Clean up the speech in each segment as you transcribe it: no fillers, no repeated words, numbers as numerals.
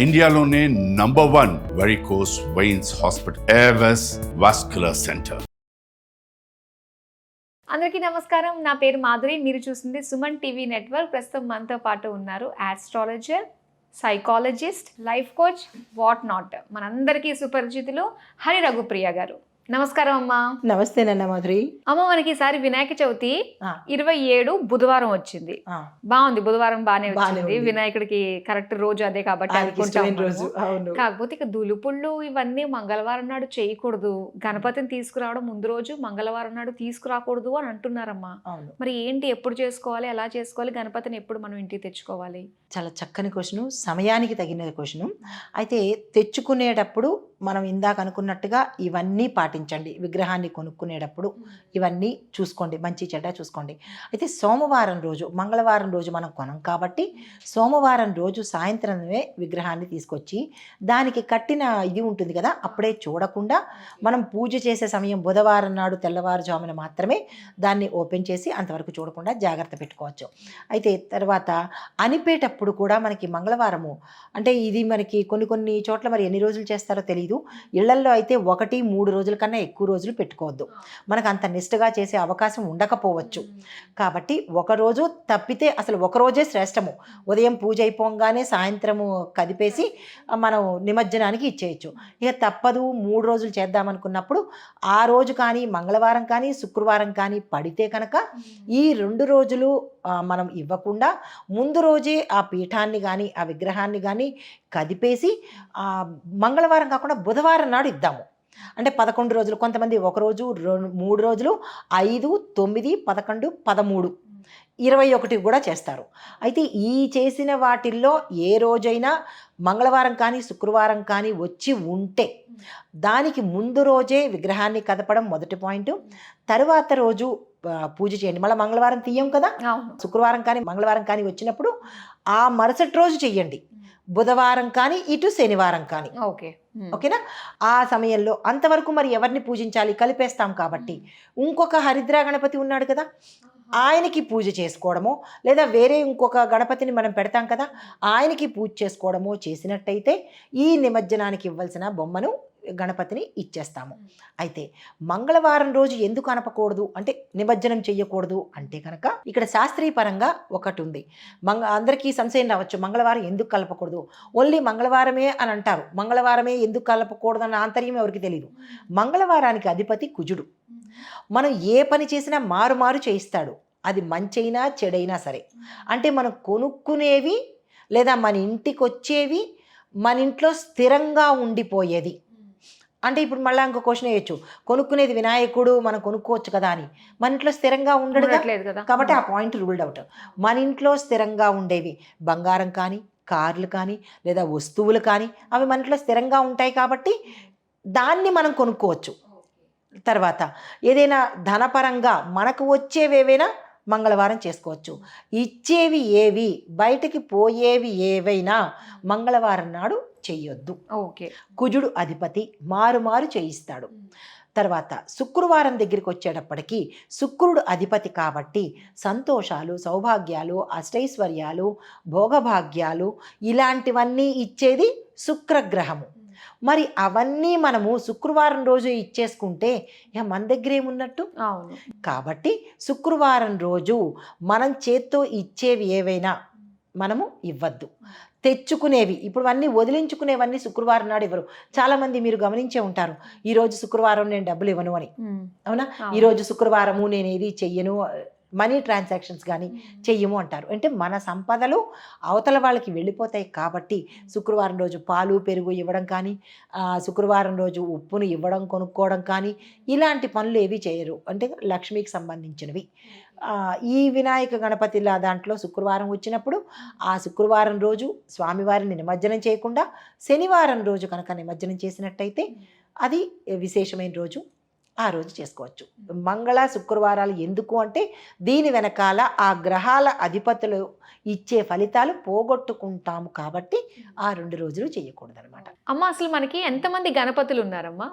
ఇండియాలోనే #1 varicose veins hospital Avis vascular centre. అందరికీ నమస్కారం. నా పేరు మాధురి. మీరు చూస్తుంది సుమన్ టీవీ నెట్వర్క్. ప్రస్తుతం మనతో పాటు ఉన్నారు astrologer, psychologist, life coach, what not, మనందరికీ సుపరిచితులు హరి రఘుప్రియ గారు. నమస్కారం అమ్మా. నమస్తే నాన్న మాధురి. అమ్మ, మనకి ఈసారి వినాయక చవితి 27 బుధవారం వచ్చింది. బాగుంది, బుధవారం బాగానే వచ్చింది. వినాయకుడికి కరెక్ట్ రోజు అదే కాబట్టి కాకపోతే ఇక దులుపుళ్ళు ఇవన్నీ మంగళవారం నాడు చేయకూడదు, గణపతిని తీసుకురావడం ముందు రోజు మంగళవారం నాడు తీసుకురాకూడదు అని అంటున్నారమ్మా. మరి ఏంటి, ఎప్పుడు చేసుకోవాలి, ఎలా చేసుకోవాలి, గణపతిని ఎప్పుడు మనం ఇంటికి తెచ్చుకోవాలి? చాలా చక్కని క్వశ్చన్, సమయానికి తగిన క్వశ్చన్. అయితే తెచ్చుకునేటప్పుడు మనం ఇందాక అనుకున్నట్టుగా ఇవన్నీ పాటించండి. విగ్రహాన్ని కొనుక్కునేటప్పుడు ఇవన్నీ చూసుకోండి, మంచి చెడ్డ చూసుకోండి. అయితే సోమవారం రోజు, మంగళవారం రోజు మనం కొనం కాబట్టి సోమవారం రోజు సాయంత్రమే విగ్రహాన్ని తీసుకొచ్చి దానికి కట్టిన ఇది ఉంటుంది కదా, అప్పుడే చూడకుండా మనం పూజ చేసే సమయం బుధవారం నాడు తెల్లవారుజామున మాత్రమే దాన్ని ఓపెన్ చేసి అంతవరకు చూడకుండా జాగ్రత్త పెట్టుకోవచ్చు. అయితే తర్వాత అనిపేటప్పుడు కూడా మనకి మంగళవారము అంటే ఇది మనకి కొన్ని చోట్ల మరి ఎన్ని రోజులు చేస్తారో తెలియదు. ఇళ్లల్లో అయితే 1-3 రోజుల కన్నా ఎక్కువ రోజులు పెట్టుకోవద్దు, మనకు అంత నిష్ఠగా చేసే అవకాశం ఉండకపోవచ్చు. కాబట్టి ఒకరోజు తప్పితే అసలు ఒకరోజే శ్రేష్టము. ఉదయం పూజ అయిపోగానే సాయంత్రము కదిపేసి మనం నిమజ్జనానికి ఇచ్చేయచ్చు. ఇక తప్పదు 3 రోజులు చేద్దామనుకున్నప్పుడు ఆ రోజు కానీ మంగళవారం కానీ శుక్రవారం కానీ పడితే కనుక ఈ 2 రోజులు మనం ఇవ్వకుండా ముందు రోజే ఆ పీఠాన్ని కానీ ఆ విగ్రహాన్ని కానీ కదిపేసి మంగళవారం కాకుండా బుధవారం నాడు ఇద్దాము. అంటే 11 రోజులు, కొంతమంది 1 రోజు 3 రోజులు 5, 9, 11, 13, 21 కూడా చేస్తారు. అయితే ఈ చేసిన వాటిల్లో ఏ రోజైనా మంగళవారం కానీ శుక్రవారం కానీ వచ్చి ఉంటే దానికి ముందు రోజే విగ్రహాన్ని కదపడం మొదటి పాయింట్. తరువాత రోజు పూజ చేయండి. మళ్ళీ మంగళవారం తీయం కదా, శుక్రవారం కానీ మంగళవారం కానీ వచ్చినప్పుడు ఆ మరుసటి రోజు చెయ్యండి. బుధవారం కానీ ఇటు శనివారం కానీ ఓకేనా. ఆ సమయంలో అంతవరకు మరి ఎవరిని పూజించాలి, కలిపేస్తాం కాబట్టి ఇంకొక హరిద్రా గణపతి ఉన్నాడు కదా, ఆయనకి పూజ చేసుకోవడమో లేదా వేరే ఇంకొక గణపతిని మనం పెడతాం కదా, ఆయనకి పూజ చేసుకోవడమో చేసినట్టయితే ఈ నిమజ్జనానికి ఇవ్వాల్సిన బొమ్మను గణపతిని ఇచ్చేస్తాము. అయితే మంగళవారం రోజు ఎందుకు అనపకూడదు అంటే నిమజ్జనం చెయ్యకూడదు అంటే కనుక ఇక్కడ శాస్త్రీయపరంగా ఒకటి ఉంది. అందరికీ సంశయం రావచ్చు, మంగళవారం ఎందుకు కలపకూడదు, ఓన్లీ మంగళవారమే అని అంటారు. మంగళవారమే ఎందుకు కలపకూడదు అన్న ఆంతర్యం ఎవరికి తెలియదు. మంగళవారానికి అధిపతి కుజుడు. మనం ఏ పని చేసినా మారు చేయిస్తాడు, అది మంచైనా చెడైనా సరే. అంటే మనం కొనుక్కునేవి లేదా మన ఇంటికి వచ్చేవి మన ఇంట్లో స్థిరంగా ఉండిపోయేది. అంటే ఇప్పుడు మళ్ళీ ఇంకో క్వశ్చన్ వేయచ్చు, కొనుక్కునేది వినాయకుడు మనం కొనుక్కోవచ్చు కదా అని, మన ఇంట్లో స్థిరంగా ఉండట్లేదు కదా, కాబట్టి ఆ పాయింట్ రూల్డ్ అవుట్. మన ఇంట్లో స్థిరంగా ఉండేవి బంగారం కానీ కార్లు కానీ లేదా వస్తువులు కానీ అవి మన ఇంట్లో స్థిరంగా ఉంటాయి కాబట్టి దాన్ని మనం కొనుక్కోవచ్చు. తర్వాత ఏదైనా ధనపరంగా మనకు వచ్చేవేవైనా మంగళవారం చేసుకోవచ్చు. ఇచ్చేవి ఏవి, బయటికి పోయేవి ఏవైనా మంగళవారం నాడు చెయ్యొద్దు. కుజుడు అధిపతి మారు చేయిస్తాడు. తర్వాత శుక్రవారం దగ్గరికి వచ్చేటప్పటికి శుక్రుడు అధిపతి కాబట్టి సంతోషాలు, సౌభాగ్యాలు, అష్టైశ్వర్యాలు, భోగభాగ్యాలు ఇలాంటివన్నీ ఇచ్చేది శుక్రగ్రహము. మరి అవన్నీ మనము శుక్రవారం రోజు ఇచ్చేసుకుంటే ఇక మన దగ్గర ఏమున్నట్టు. కాబట్టి శుక్రవారం రోజు మనం చేత్తో ఇచ్చేవి ఏవైనా మనము ఇవ్వద్దు. తెచ్చుకునేవి ఇప్పుడు అన్నీ వదిలించుకునేవన్నీ శుక్రవారం నాడు ఇవ్వరు. చాలామంది మీరు గమనించే ఉంటారు, ఈరోజు శుక్రవారం నేను డబ్బులు ఇవ్వను అని. అవునా, ఈరోజు శుక్రవారము నేను ఏది చెయ్యను, మనీ ట్రాన్సాక్షన్స్ కానీ చెయ్యము అంటారు. అంటే మన సంపదలు అవతల వాళ్ళకి వెళ్ళిపోతాయి కాబట్టి శుక్రవారం రోజు పాలు పెరుగు ఇవ్వడం కానీ శుక్రవారం రోజు ఉప్పును ఇవ్వడం కొనుక్కోవడం కానీ ఇలాంటి పనులు ఏవి చేయరు. అంటే లక్ష్మికి సంబంధించినవి. ఈ వినాయక గణపతిల దాంట్లో శుక్రవారం వచ్చినప్పుడు ఆ శుక్రవారం రోజు స్వామివారిని నిమజ్జనం చేయకుండా శనివారం రోజు కనుక నిమజ్జనం చేసినట్టయితే అది విశేషమైన రోజు, ఆ రోజు చేసుకోవచ్చు. మంగళ శుక్రవారాలు ఎందుకు అంటే దీని వెనకాల ఆ గ్రహాల అధిపతులు ఇచ్చే ఫలితాలు పోగొట్టుకుంటాము కాబట్టి ఆ 2 రోజులు చేయకూడదు అనమాట. అమ్మ, అసలు మనకి ఎంతమంది గణపతులు ఉన్నారమ్మా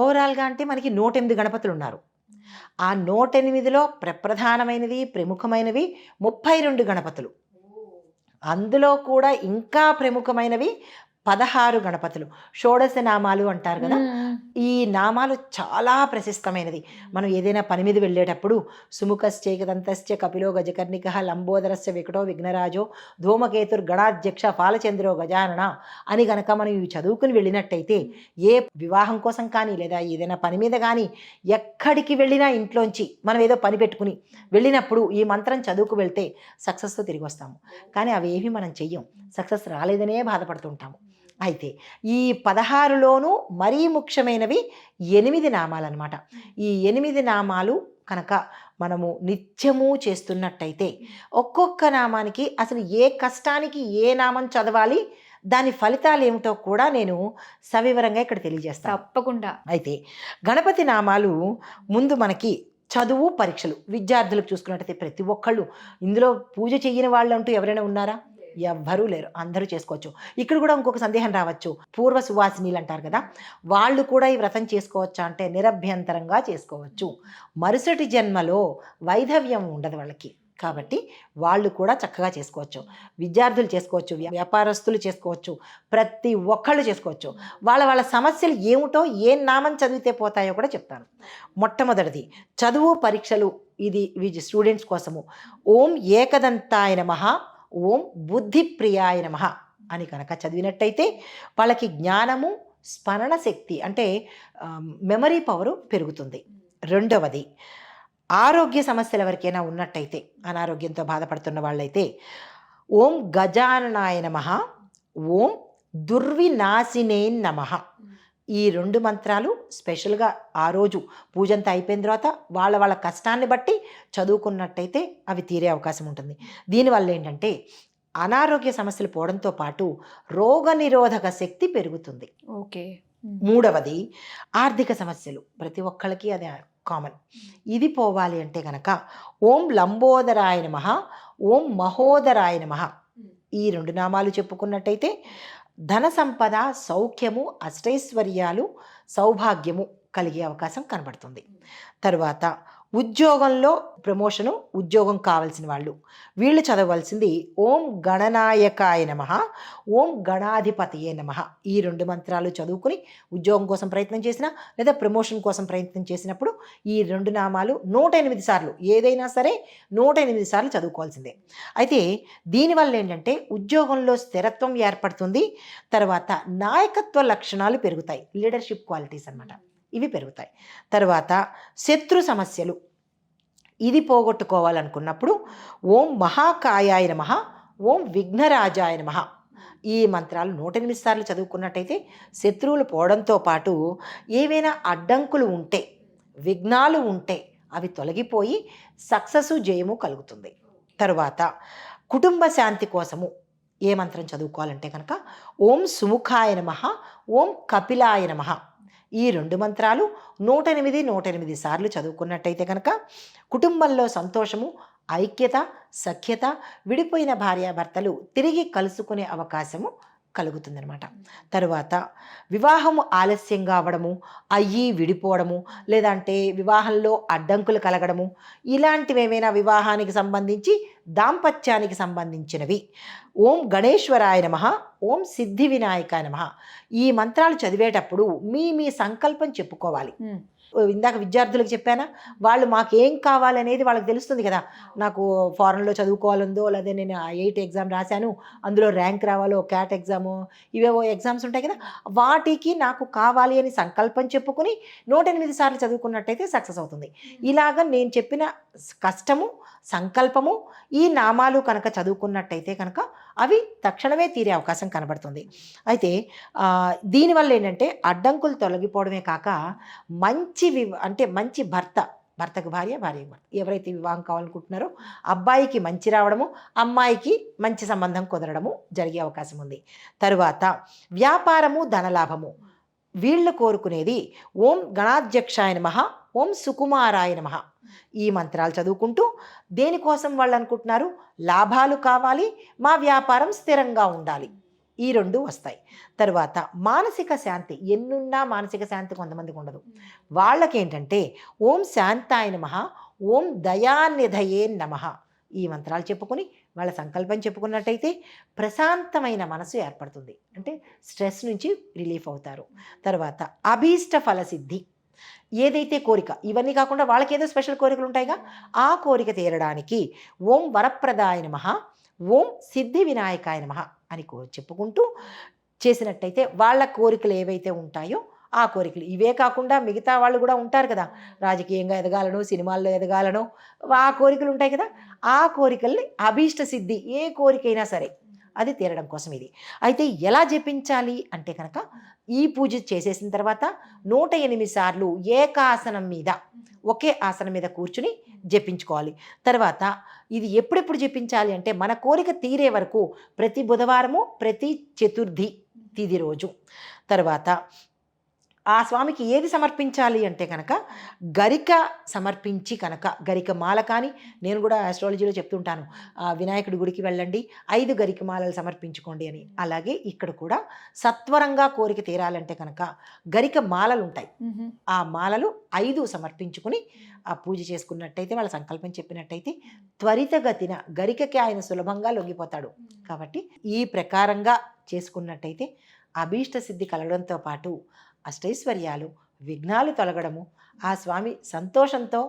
ఓవరాల్గా అంటే మనకి 108 గణపతులు ఉన్నారు. ఆ 108లో ప్రధానమైనవి ప్రముఖమైనవి 32 గణపతులు. అందులో కూడా ఇంకా ప్రముఖమైనవి 16 గణపతులు, షోడశ నామాలు అంటారు కదా. ఈ నామాలు చాలా ప్రశస్తమైనది. మనం ఏదైనా పని మీద వెళ్ళేటప్పుడు సుముఖశ్చేకదంతశ్చ కపిలో గజకర్ణిక లంబోదరస్య వికటో విఘ్నరాజో ధూమకేతుర్ గణాధ్యక్ష పాలచంద్రో గజానన అని గనక మనం ఇవి చదువుకుని వెళ్ళినట్టయితే ఏ వివాహం కోసం కానీ లేదా ఏదైనా పని మీద కానీ ఎక్కడికి వెళ్ళినా ఇంట్లోంచి మనం ఏదో పని పెట్టుకుని వెళ్ళినప్పుడు ఈ మంత్రం చదువుకు వెళ్తే సక్సెస్తో తిరిగి వస్తాము. కానీ అవేవి మనం చెయ్యం, సక్సెస్ రాలేదనే బాధపడుతుంటాము. అయితే ఈ 16లోనూ మరీ ముఖ్యమైనవి 8 నామాలు అన్నమాట. ఈ 8 నామాలు కనుక మనము నిత్యము చేస్తున్నట్టయితే ఒక్కొక్క నామానికి అసలు ఏ కష్టానికి ఏ నామం చదవాలి, దాని ఫలితాలు ఏమిటో కూడా నేను సవివరంగా ఇక్కడ తెలియజేస్తాను తప్పకుండా. అయితే గణపతి నామాలు ముందు మనకి చదువు పరీక్షలు విద్యార్థులకు చూసుకున్నట్టయితే ప్రతి ఒక్కళ్ళు ఇందులో పూజ చెయ్యని వాళ్ళు అంటూ ఎవరైనా ఉన్నారా? ఎవ్వరూ లేరు, అందరూ చేసుకోవచ్చు. ఇక్కడ కూడా ఇంకొక సందేహం రావచ్చు, పూర్వ సువాసినీలు అంటారు కదా, వాళ్ళు కూడా ఈ వ్రతం చేసుకోవచ్చా అంటే నిరభ్యంతరంగా చేసుకోవచ్చు. మరుసటి జన్మలో వైధవ్యం ఉండదు వాళ్ళకి, కాబట్టి వాళ్ళు కూడా చక్కగా చేసుకోవచ్చు. విద్యార్థులు చేసుకోవచ్చు, వ్యాపారస్తులు చేసుకోవచ్చు, ప్రతి ఒక్కళ్ళు చేసుకోవచ్చు. వాళ్ళ సమస్యలు ఏమిటో ఏ నామం చదివితే పోతాయో కూడా చెప్తాను. మొట్టమొదటిది చదువు పరీక్షలు, ఇది స్టూడెంట్స్ కోసము. ఓం ఏకదంతాయ నమః, ఓం బుద్ధిప్రియాయ నమః అని కనుక చదివినట్టయితే వాళ్ళకి జ్ఞానము, స్మరణ శక్తి అంటే మెమరీ పవరు పెరుగుతుంది. రెండవది ఆరోగ్య సమస్యలు ఎవరికైనా ఉన్నట్టయితే, అనారోగ్యంతో బాధపడుతున్న వాళ్ళైతే ఓం గజాననాయ నమః, ఓం దుర్వినాశినే నమః, ఈ 2 మంత్రాలు స్పెషల్గా ఆ రోజు పూజంతా అయిపోయిన తర్వాత వాళ్ళ కష్టాన్ని బట్టి చదువుకున్నట్టయితే అవి తీరే అవకాశం ఉంటుంది. దీనివల్ల ఏంటంటే అనారోగ్య సమస్యలు పోవడంతో పాటు రోగనిరోధక శక్తి పెరుగుతుంది. ఓకే. మూడవది ఆర్థిక సమస్యలు, ప్రతి ఒక్కళ్ళకి అది కామన్. ఇది పోవాలి అంటే కనుక ఓం లంబోదరాయ నమః, ఓం మహోదరాయ నమః, ఈ 2 నామాలు చెప్పుకున్నట్టయితే ధన సంపద, సౌఖ్యము, అష్టైశ్వర్యాలు, సౌభాగ్యము కలిగే అవకాశం కనబడుతుంది. తరువాత ఉద్యోగంలో ప్రమోషను, ఉద్యోగం కావాల్సిన వాళ్ళు వీళ్ళు చదవలసింది ఓం గణనాయకాయ నమః, ఓం గణాధిపతయే నమః. ఈ 2 మంత్రాలు చదువుకుని ఉద్యోగం కోసం ప్రయత్నం చేసినా లేదా ప్రమోషన్ కోసం ప్రయత్నం చేసినప్పుడు ఈ 2 నామాలు 108 సార్లు, ఏదైనా సరే 108 సార్లు చదువుకోవాల్సిందే. అయితే దీనివల్ల ఏంటంటే ఉద్యోగంలో స్థిరత్వం ఏర్పడుతుంది. తర్వాత నాయకత్వ లక్షణాలు పెరుగుతాయి, లీడర్షిప్ క్వాలిటీస్ అన్నమాట, ఇవి పెరుగుతాయి. తర్వాత శత్రు సమస్యలు ఇది పోగొట్టుకోవాలనుకున్నప్పుడు ఓం మహాకాయాయ నమః, ఓం విఘ్నరాజాయ నమః, ఈ మంత్రాలు 108 సార్లు చదువుకున్నట్టయితే శత్రువులు పోవడంతో పాటు ఏవైనా అడ్డంకులు ఉంటే, విఘ్నాలు ఉంటే అవి తొలగిపోయి సక్సెస్, జయము కలుగుతుంది. తరువాత కుటుంబ శాంతి కోసము ఏ మంత్రం చదువుకోవాలంటే కనుక ఓం సుముఖాయ నమః, ఓం కపిలాయ నమః, ఈ 2 మంత్రాలు 108 సార్లు చదువుకున్నట్టయితే కనుక కుటుంబంలో సంతోషము, ఐక్యత, సఖ్యత, విడిపోయిన భార్యాభర్తలు తిరిగి కలుసుకునే అవకాశము కలుగుతుందనమాట. తరువాత వివాహము ఆలస్యంగా అవ్వడము, అయ్యి విడిపోవడము, లేదంటే వివాహంలో అడ్డంకులు కలగడము, ఇలాంటివి ఏమైనా వివాహానికి సంబంధించి దాంపత్యానికి సంబంధించినవి ఓం గణేశ్వరాయ నమః, ఓం సిద్ధి వినాయకాయ నమః, ఈ మంత్రాలు చదివేటప్పుడు మీ సంకల్పం చెప్పుకోవాలి. ఇందాక విద్యార్థులకు చెప్పానా, వాళ్ళు మాకేం కావాలనేది వాళ్ళకి తెలుస్తుంది కదా. నాకు ఫారెన్లో చదువుకోవాలందో, లేదా నేను IIT ఎగ్జామ్ రాశాను అందులో ర్యాంక్ రావాలో, క్యాట్ ఎగ్జాము, ఇవేవో ఎగ్జామ్స్ ఉంటాయి కదా, వాటికి నాకు కావాలి అని సంకల్పం చెప్పుకుని 108 సార్లు చదువుకున్నట్టయితే సక్సెస్ అవుతుంది. ఇలాగ నేను చెప్పిన కష్టము, సంకల్పము, ఈ నామాలు కనుక చదువుకున్నట్టయితే కనుక అవి తక్షణమే తీరే అవకాశం కనబడుతుంది. అయితే దీనివల్ల ఏంటంటే అడ్డంకులు తొలగిపోవడమే కాక మంచి భర్తకు భార్య, భార్యకు భర్త, ఎవరైతే వివాహం కావాలనుకుంటున్నారో అబ్బాయికి మంచి రావడము, అమ్మాయికి మంచి సంబంధం కుదరడము జరిగే అవకాశం ఉంది. తరువాత వ్యాపారము, ధనలాభము, వీళ్ళు కోరుకునేది ఓం గణాధ్యక్షాయ నమః, ఓం సుకుమారాయ నమః, ఈ మంత్రాలు చదువుకుంటూ దేనికోసం వాళ్ళు అనుకుంటున్నారు, లాభాలు కావాలి, మా వ్యాపారం స్థిరంగా ఉండాలి, ఈ 2 వస్తాయి. తర్వాత మానసిక శాంతి, ఎన్నున్నా మానసిక శాంతి కొంతమందికి ఉండదు. వాళ్ళకేంటంటే ఓం శాంతాయ నమః, ఓం దయానిధయే నమః, ఈ మంత్రాలు చెప్పుకొని వాళ్ళ సంకల్పం చెప్పుకున్నట్టయితే ప్రశాంతమైన మనసు ఏర్పడుతుంది, అంటే స్ట్రెస్ నుంచి రిలీఫ్ అవుతారు. తర్వాత అభీష్ట ఫలసిద్ధి, ఏదైతే కోరిక, ఇవన్నీ కాకుండా వాళ్ళకి ఏదో స్పెషల్ కోరికలు ఉంటాయిగా, ఆ కోరిక తీరడానికి ఓం వరప్రదాయ నమః, ఓం సిద్ధి వినాయకాయ నమః అని చెప్పుకుంటూ చేసినట్టయితే వాళ్ళ కోరికలు ఏవైతే ఉంటాయో ఆ కోరికలు, ఇవే కాకుండా మిగతా వాళ్ళు కూడా ఉంటారు కదా, రాజకీయంగా ఎదగాలను, సినిమాల్లో ఎదగాలను, ఆ కోరికలు ఉంటాయి కదా, ఆ కోరికల్ని అభీష్ట సిద్ధి, ఏ కోరికైనా సరే అది తీరడం కోసం ఇది. అయితే ఎలా జపించాలి అంటే కనుక, ఈ పూజ చేసేసిన తర్వాత 108 సార్లు ఏకాసనం మీద, ఒకే ఆసనం మీద కూర్చుని జపించుకోవాలి. తర్వాత ఇది ఎప్పుడెప్పుడు జపించాలి అంటే మన కోరిక తీరే వరకు, ప్రతి బుధవారము, ప్రతి చతుర్థి తిథి రోజు. తర్వాత ఆ స్వామికి ఏది సమర్పించాలి అంటే కనుక గరిక సమర్పించి కనుక, గరిక మాల కానీ, నేను కూడా ఆస్ట్రాలజీలో చెప్తుంటాను, వినాయకుడి గుడికి వెళ్ళండి 5 గరిక మాలలు సమర్పించుకోండి అని. అలాగే ఇక్కడ కూడా సత్వరంగా కోరిక తీరాలంటే కనుక గరిక మాలలు ఉంటాయి, ఆ మాలలు 5 సమర్పించుకుని ఆ పూజ చేసుకున్నట్టయితే, వాళ్ళ సంకల్పం చెప్పినట్టయితే త్వరితగతిన గరికకి ఆయన సులభంగా లొంగిపోతాడు. కాబట్టి ఈ ప్రకారంగా చేసుకున్నట్టయితే అభీష్ట సిద్ధి కలగడంతో పాటు అష్టైశ్వర్యాలు, విఘ్నాలు తొలగడము, ఆ స్వామి సంతోషంతో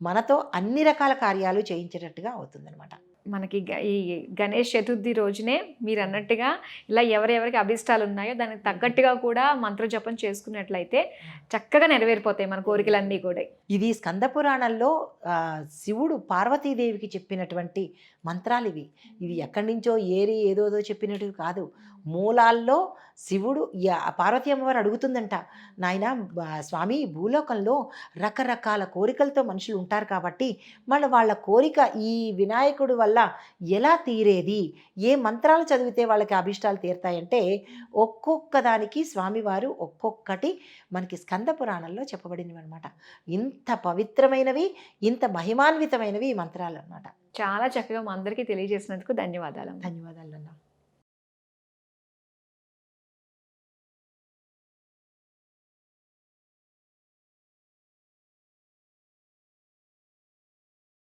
మనతో అన్ని రకాల కార్యాలు చేయించేటట్టుగా అవుతుందన్నమాట. మనకి ఈ గణేష్ చతుర్థి రోజునే మీరు అన్నట్టుగా ఇలా ఎవరెవరికి అభిష్టాలు ఉన్నాయో దానికి తగ్గట్టుగా కూడా మంత్రజపం చేసుకున్నట్లయితే చక్కగా నెరవేరిపోతాయి మన కోరికలన్నీ కూడా. ఇది స్కంద పురాణంలో శివుడు పార్వతీదేవికి చెప్పినటువంటి మంత్రాలు ఇవి. ఇవి ఎక్కడి నుంచో ఏరి ఏదోదో చెప్పినట్టు కాదు. మూలాల్లో శివుడు పార్వతీ అమ్మవారు అడుగుతుందంట, నాయన స్వామి, భూలోకంలో రకరకాల కోరికలతో మనుషులు ఉంటారు కాబట్టి మళ్ళీ వాళ్ళ కోరిక ఈ వినాయకుడు వల్ల ఎలా తీరేది, ఏ మంత్రాలు చదివితే వాళ్ళకి అభిష్టాలు తీరుతాయంటే ఒక్కొక్క దానికి స్వామివారు ఒక్కొక్కటి మనకి స్కంద పురాణంలో చెప్పబడినవి అనమాట. ఇంత పవిత్రమైనవి, ఇంత మహిమాన్వితమైనవి ఈ మంత్రాలు అన్నమాట. చాలా చక్కగా మా అందరికీ తెలియజేసినందుకు ధన్యవాదాలు. ధన్యవాదాలు అన్న.